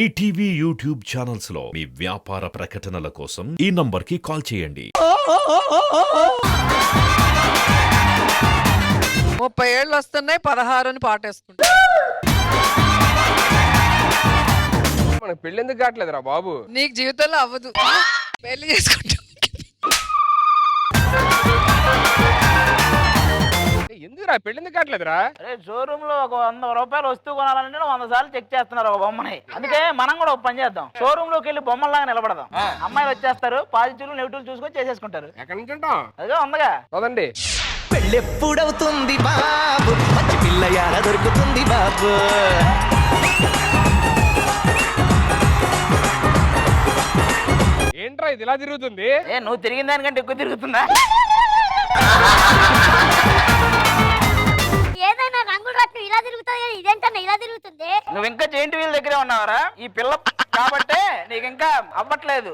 ETV YouTube channels లో మీ వ్యాపార ప్రకటనల కోసం ఈ నంబర్కి కాల్ చేయండి. 30 ఏళ్ళు వస్తున్నాయి 16 అని పాటేసుకుంటా. మనకు పెళ్లి ఎందుకు కావట్లేదురా బాబు? నీకు జీవితంలో అవ్వదు, పెళ్లి చేసుకుంటా. ఎందుకురా పెళ్లి ఎందుకు కావట్లేదురా? అరే షోరూమ్ లో ఒక 100 రూపాయలు వస్తువు కొనాలంటే 100 సార్లు చెక్ చేస్తున్నారు ఒక బొమ్మని. అందుకే మనం కూడా ఒక పని చేద్దాం, షోరూమ్ లోకి వెళ్ళి బొమ్మల్లాగా నిలబడదాం. అమ్మాయిలు వచ్చేస్తారు, పాజిటివ్లు నెగిటివ్లు చూసుకొని చేసేసుకుంటారు. ఎక్కడి నుంచి ఉంటాం? అదే ఉందిగా. చదండి. పెళ్ళెప్పుడవుతుంది బాబు, మంచి పిల్ల యాడ దొరుకుతుంది బాబు. ఏంట్రా ఇది ఇలా తిరుగుతుంది? నువ్వు తిరిగిన దానికంటే ఎక్కువ తిరుగుతుందా? ఏదైనా రంగులు రట్టు ఇలా తిరుగుతుంది, ఇదేంటన్నా ఇలా తిరుగుతుంది? నువ్వు ఇంకా జెయింట్ వీల్ దగ్గరే ఉన్నావరా? ఈ పిల్ల కాబట్టే నీకు ఇంకా అవ్వట్లేదు.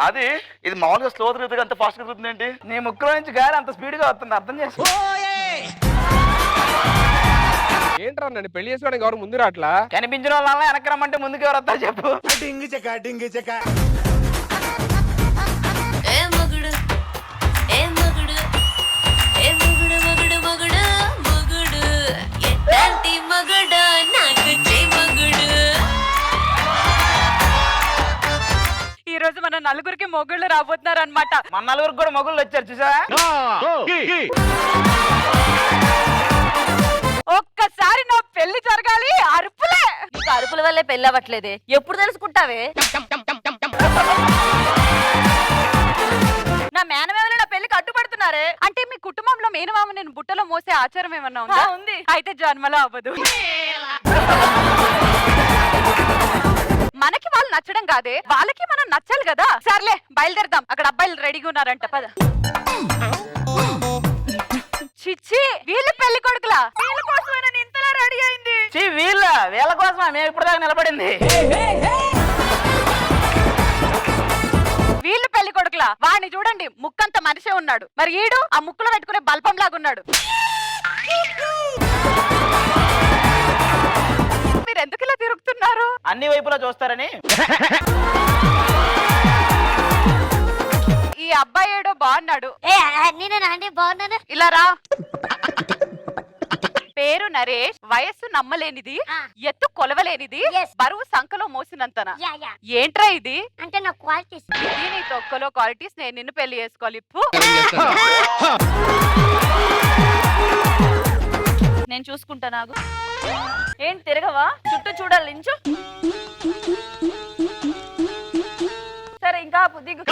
అది ఇది మామూలుగా స్లో తిరుగుతుంది, అంత ఫాస్ట్ తిరుగుతుంది ఏంటి? నీ ముక్కులో నుంచి గాలి అంత స్పీడ్ గా వస్తుంది, అర్థం చేసుకో. ఏంట్రా నన్ను పెళ్లి చేసుకోవడానికి ఎవరు ముందు రాట్లా? కనిపించిన వాళ్ళ వెనక్కి రమ్మంటే ముందుకు ఎవరు వస్తారు చెప్పు. ఏ మగుడు ఏ మగుడు ఏ మగుడు మగుడు మగుడు మగుడు ఎట్లాంటి మగుడు నాకు చే మగుడు. ఈ రోజు మన నలుగురికి మొగుళ్ళు రాబోతున్నారు అన్నమాట. మన నలుగురికి కూడా మొగుళ్ళు వచ్చారు చూసా. ఒక్కసారి నా పెళ్లి జరగాలి, అరుపులే. నీకు అరుపుల వల్లే పెళ్ళి అవ్వట్లేదే, ఎప్పుడు తెలుసుకుంటావే? నా మేనమేమలు నా పెళ్లికి అడ్డుపడుతున్నారే. అంటే మీ కుటుంబంలో మేనమామ నేను బుట్టలో మోసే ఆచారం ఏమన్నా ఉందా? ఉంది. అయితే జన్మలో అవ్వదు. మనకి వాళ్ళు నచ్చడం కాదే, వాళ్ళకి మనం నచ్చాలి కదా. సర్లే బయలుదేరదాం, అక్కడ అబ్బాయిలు రెడీగా ఉన్నారంట, పద. చిచ్చి, వీళ్ళు పెళ్లి కొడుకులా? వీళ్ళ కోసమైనా నేను ఇంతలా రెడీ అయింది. వీళ్ళ కోసం మేము ఇప్పుడు దాకా నిలబడింది. వీళ్ళు పెళ్లి కొడుకులా? వాడిని చూడండి, ముక్కంత మనిషే ఉన్నాడు. మరి ఈడు ఆ ముక్కులో పెట్టుకునే బల్పం లాగున్నాడు. మీరు ఎందుకు ఇలా తిరుగుతున్నారు? అన్ని వైపులా చూస్తారని. ఈ అబ్బాయి ఏడో బాగున్నాడు. నేనేనా అండి బాగున్నాను? ఇలా రా. పేరు నరేష్, వయస్సు నమ్మలేనిది, ఎత్తు కొలవలేనిది, Yes. బరువు సంఖలో మోసినంతన. యా యా ఏంట్రా ఇది? అంటే నా క్వాలిటీస్. ఇది నీ తొక్కలో క్వాలిటీస్, నేను నిన్ను పెళ్లి చేసుకోవాలి. ఫు. నేను చూసుకుంటా. నాకు ఏంటి తిరగవా? చుట్టూ చూడాలి, నించు. సరే ఇంకా దిగు.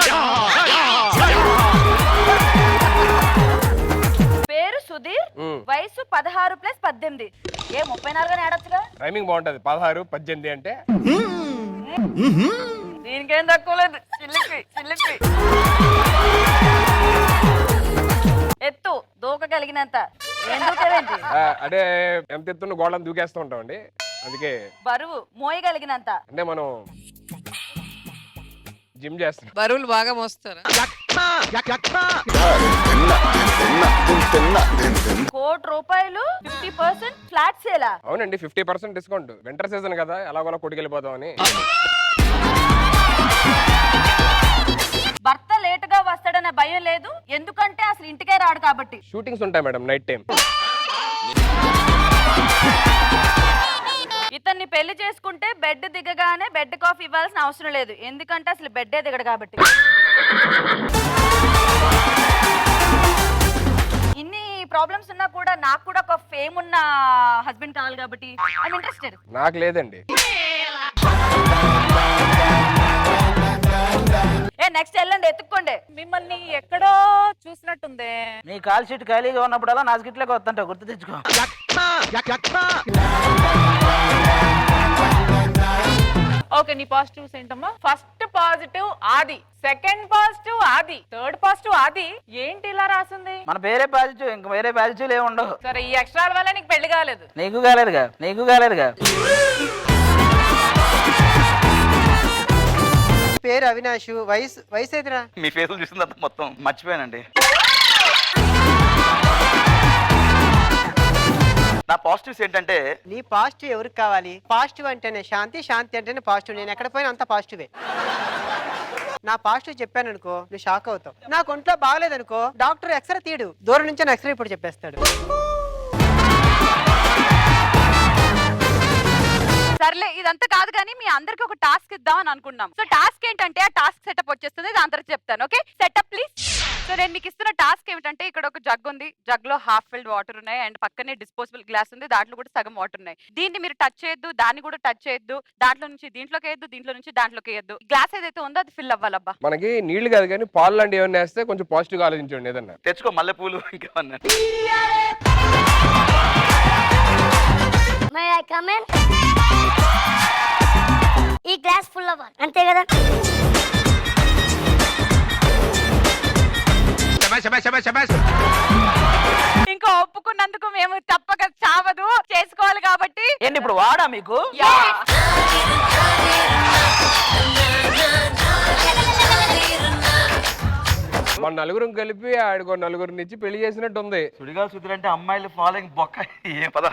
పేరు సుధీర్, వయసు 16+18. 34 ఆడొచ్చుగా. టైమింగ్ బాగుంటది. 16, 18 అంటే దీనికేం తక్కువ లేదు. చిల్లిపి చిల్లిపి. ఎత్తు దూకగలిగినంత. ఏం దూకేవేంటి? అదే ఎంత ఎత్తున్న గోడలను దూకేస్తూ ఉంటామండి, అందుకే. బరువు మోయగలిగినంత. అంటే మనం జిమ్ చేస్తాం. బరువులు బాగా మోస్తారా? ₹1,00,00,000 50% ఫ్లాట్ సేలా? అవునండి, 50% డిస్కౌంట్. వింటర్ సీజన్ కదా, ఎలాగోలా కొట్టుకెళ్ళిపోతామని. భర్త లేటుగా వస్తాడన్న భయం లేదు, ఎందుకంటే అసలు ఇంటికే రాడు కాబట్టి. షూటింగ్స్ ఉంటాయి మేడం నైట్ టైం. ఇతన్ని పెళ్లి చేసుకుంటే బెడ్ దిగగానే బెడ్ కాఫీ ఇవ్వాల్సిన అవసరం లేదు, ఎందుకంటే అసలు బెడ్డే దిగడు కాబట్టి. ఇన్ని ప్రాబ్లమ్స్ ఉన్నా కూడా నాకు కూడా ఒక ఫేమ్ ఉన్న హస్బెండ్ కావాలి కాబట్టి ఐఎమ్ ఇంట్రెస్టెడ్. నాకు లేదండి. నెక్స్ట్ వెళ్ళండి, ఎత్తుక్కోండి. మిమ్మల్ని ఎక్కడో చూసినట్టుందే. నీ కాల్ షీట్ ఖాళీగా ఉన్నప్పుడల్లా నా స్కిట్లోకి వస్తుంటావు, గుర్తు తెచ్చుకో. ఓకే, నీ పాజిటివ్స్ ఏంటమ్మా? ఫస్ట్ పాజిటివ్ ఆది, సెకండ్ పాజిటివ్ ఆది, థర్డ్ పాజిటివ్ ఆది. ఏంటి ఇలా రాసింది? మన పేరే పాజిటివ్, ఇంక వేరే పాజిటివ్ ఏమి ఉండవు. సరే, ఈ ఎక్స్ట్రా వల్ల నీకు పెళ్లి కాలేదు. నీకు కాలేదుగా. పేరు అవినాష్, వయసు ఎదురా? మీ ఫేసులు చూసిన తర్వాత మొత్తం మర్చిపోయానండి. నా పాజిటివ్స్ ఏంటంటే నీ పాజిటివ్ ఎవరికి కావాలి? పాజిటివ్ అంటేనే శాంతి, శాంతి అంటేనే పాజిటివ్. నేను ఎక్కడ పోయినా అంత పాజిటివే. నా పాజిటివ్ చెప్పాను అనుకో నువ్వు షాక్ అవుతావు. నాకు ఒంట్లో బాగలేదనుకో డాక్టర్ ఎక్స్రే తీయడు, దూరం నుంచి ఎక్స్రే ఇప్పుడు చెప్పేస్తాడు. సర్లే ఇదంతా కాదు కానీ మీ అందరికి ఒక టాస్క్ ఇద్దాం అని అనుకున్నాం. సో టాస్క్ ఏంటంటే ఆ టాస్క్ సెటప్ వచ్చేస్తుంది, దాని తర్వాత చెప్తాను. Okay setup please. సో నేను మీకు ఇస్తున్న టాస్క్ ఏమిటంటే ఇక్కడ ఒక జగ్ ఉంది, జగ్ లో హాఫ్ ఫిల్డ్ వాటర్ ఉన్నాయి అండ్ పక్కనే డిస్పోజబుల్ గ్లాస్ ఉంది, దాంట్లో కూడా సగం వాటర్ ఉన్నాయి. దీన్ని మీరు టచ్ చేయొద్దు, దాన్ని కూడా టచ్ చేయొద్దు, దాంట్లో నుంచి దీంట్లోకి వేయద్దు, దీంట్లో నుంచి దాంట్లోకి వేయద్దు. గ్లాస్ ఏదైతే ఉందో అది ఫిల్ అవ్వాలబ్బా. మనకి నీళ్లు కాదు కానీ పాలు లాంటి ఏమన్నా వేస్తే కొంచెం పాజిటివ్ గా ఆలోచించండి ఏదన్నా. తెచ్చుకో మల్లెపూలు ఇంకేమన్నా. May I come in? ఈ గ్లాస్ ఫుల్ అవ్వాలి అంతే కదా? ఇంకా ఒప్పుకున్నందుకు మేము తప్పక చావదు చేసుకోవాలి కాబట్టి. ఏంటి ఇప్పుడు వాడా మీకు? మన నలుగురం కలిపి ఆడికో నలుగురిని ఇచ్చి పెళ్లి చేసినట్టు ఉంది. సుడిగాలు సుద్దులంటే అమ్మాయిలు ఫాలోయింగ్ బొక్క ఏ పద.